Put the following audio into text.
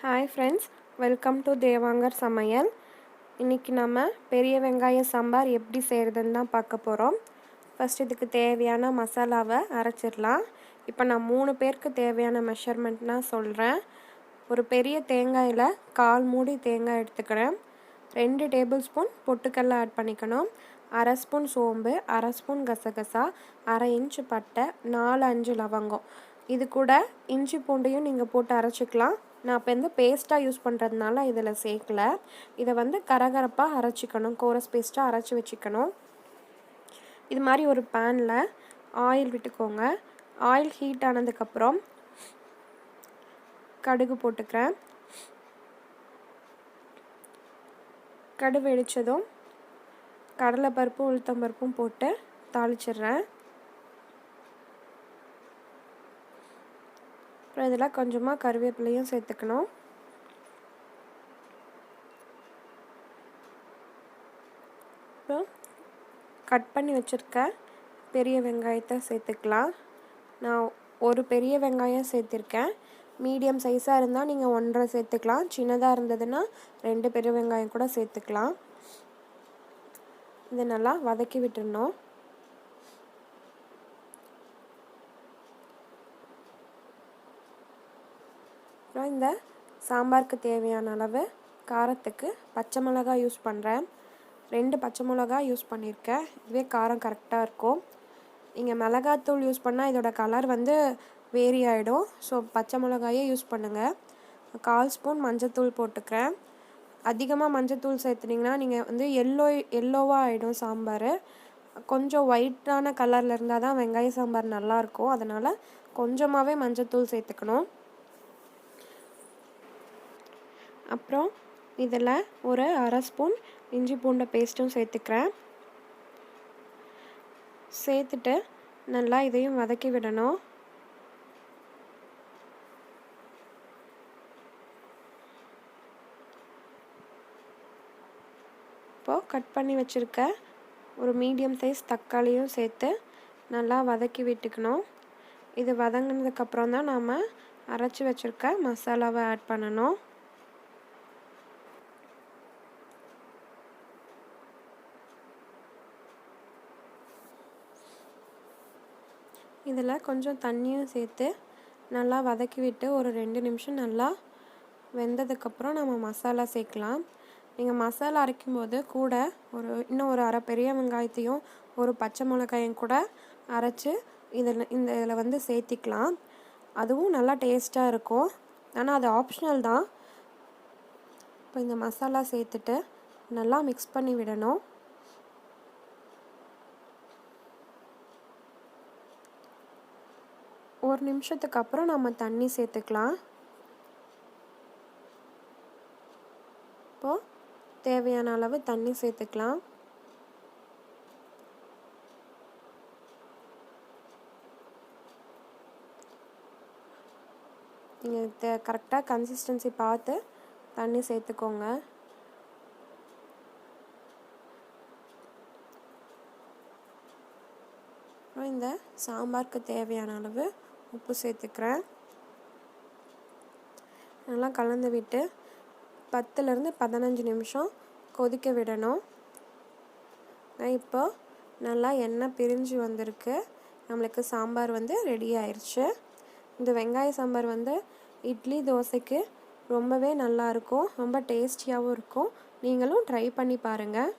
Hi friends, welcome to Devangar சமையல். இன்றைக்கி நம்ம பெரிய வெங்காய சாம்பார் எப்படி செய்கிறதுன்னு தான் பார்க்க போகிறோம். ஃபஸ்ட் இதுக்கு தேவையான மசாலாவை அரைச்சிடலாம். இப்போ நான் 3 பேருக்கு தேவையான மெஷர்மெண்ட்னால் சொல்கிறேன். ஒரு பெரிய தேங்காயில் 1/4 மூடி தேங்காய் எடுத்துக்கிறேன். 2 டேபிள் ஸ்பூன் பொட்டுக்கடலை ஆட் பண்ணிக்கணும். 1/2 ஸ்பூன் சோம்பு, 1/2 ஸ்பூன் கசகசா, 1/2 இன்ச்சு பட்டை, 4-5 லவங்கம். இது கூட இஞ்சி பூண்டையும் நீங்கள் போட்டு அரைச்சிக்கலாம். நான் இப்போ பேஸ்ட்டாக யூஸ் பண்ணுறதுனால இதில் சேர்க்கல. இதை கரகரப்பாக அரைச்சிக்கணும், கோரஸ் பேஸ்ட்டாக அரைச்சி வச்சுக்கணும். இது மாதிரி ஒரு பேனில் ஆயில் விட்டுக்கோங்க. ஆயில் ஹீட் ஆனதுக்கப்புறம் கடுகு போட்டுக்கிறேன். கடுகு வெடித்ததும் கடலைப்பருப்பும் உளுத்தம்பருப்பும் போட்டு தாளிச்சிடுறேன். அப்புறம் இதில் கொஞ்சமாக கருவேப்பிலையும் சேர்த்துக்கணும். அப்புறம் கட் பண்ணி வச்சுருக்க பெரிய வெங்காயத்தை சேர்த்துக்கலாம். நான் ஒரு பெரிய வெங்காயம் சேர்த்துருக்கேன். மீடியம் சைஸாக இருந்தால் நீங்கள் 1.5 சேர்த்துக்கலாம். சின்னதாக இருந்ததுன்னா 2 பெரிய வெங்காயம் கூட சேர்த்துக்கலாம். இதை நல்லா வதக்கி விட்டுடணும். அப்புறம் இந்த சாம்பாருக்கு தேவையான அளவு காரத்துக்கு பச்சை மிளகாய் யூஸ் பண்ணுறேன். 2 பச்சை மிளகாய் யூஸ் பண்ணியிருக்கேன். இதுவே காரம் கரெக்டாக இருக்கும். நீங்கள் மிளகாத்தூள் யூஸ் பண்ணால் இதோட கலர் வேரி ஆகிடும். ஸோ பச்சை மிளகாயே யூஸ் பண்ணுங்கள். 1/4 ஸ்பூன் மஞ்சத்தூள் போட்டுக்கிறேன். அதிகமாக மஞ்சத்தூள் சேர்த்துனிங்கன்னா நீங்கள் எல்லோவாக ஆகிடும் சாம்பார். கொஞ்சம் ஒயிட்டான கலரில் இருந்தால் தான் வெங்காய சாம்பார் நல்லாயிருக்கும். அதனால் கொஞ்சமாகவே மஞ்சத்தூள் சேர்த்துக்கணும். அப்புறம் இதில் ஒரு 1/2 ஸ்பூன் இஞ்சி பூண்டை பேஸ்ட்டும் சேர்த்துக்கிறேன். சேர்த்துட்டு நல்லா இதையும் வதக்கி விடணும். இப்போது கட் பண்ணி வச்சுருக்க ஒரு மீடியம் சைஸ் தக்காளியும் சேர்த்து நல்லா வதக்கி விட்டுக்கணும். இது வதங்கினதுக்கப்புறம் தான் நாம் அரைச்சி வச்சுருக்க மசாலாவை ஆட் பண்ணணும். இதில் கொஞ்சம் தண்ணியும் சேர்த்து நல்லா வதக்கி விட்டு ஒரு 2 நிமிஷம் நல்லா வெந்ததுக்கப்புறம் நம்ம மசாலா சேர்க்கலாம். நீங்கள் மசாலா அரைக்கும்போது கூட இன்னும் ஒரு 1/2 பெரிய வெங்காயத்தையும் ஒரு பச்சை மிளகாயும் கூட அரைச்சி இதில் சேர்த்திக்கலாம். அதுவும் நல்லா டேஸ்ட்டாக இருக்கும். ஆனால் அது ஆப்ஷனல் தான். இப்போ இந்த மசாலா சேர்த்துட்டு நல்லா மிக்ஸ் பண்ணி விடணும். ஒரு நிமிஷத்துக்கு அப்புறம் நம்ம தண்ணி சேர்த்துக்கலாம். இப்போது தேவையான அளவு தண்ணி சேர்த்துக்கலாம். நீங்கள் கரெக்டாக கன்சிஸ்டன்சி பார்த்து தண்ணி சேர்த்துக்கோங்க. அப்புறம் இந்த சாம்பாருக்கு தேவையான அளவு உப்பு சேர்த்துக்கிறேன். நல்லா கலந்து விட்டு 10லேருந்து 15 நிமிஷம் கொதிக்க விடணும். இப்போ நல்லா எண்ணெய் பிரிஞ்சு வந்திருக்கு. நம்மளுக்கு சாம்பார் ரெடி ஆயிடுச்சு. இந்த வெங்காய சாம்பார் இட்லி தோசைக்கு ரொம்பவே நல்லாயிருக்கும். ரொம்ப டேஸ்டியாகவும் இருக்கும். நீங்களும் ட்ரை பண்ணி பாருங்கள்.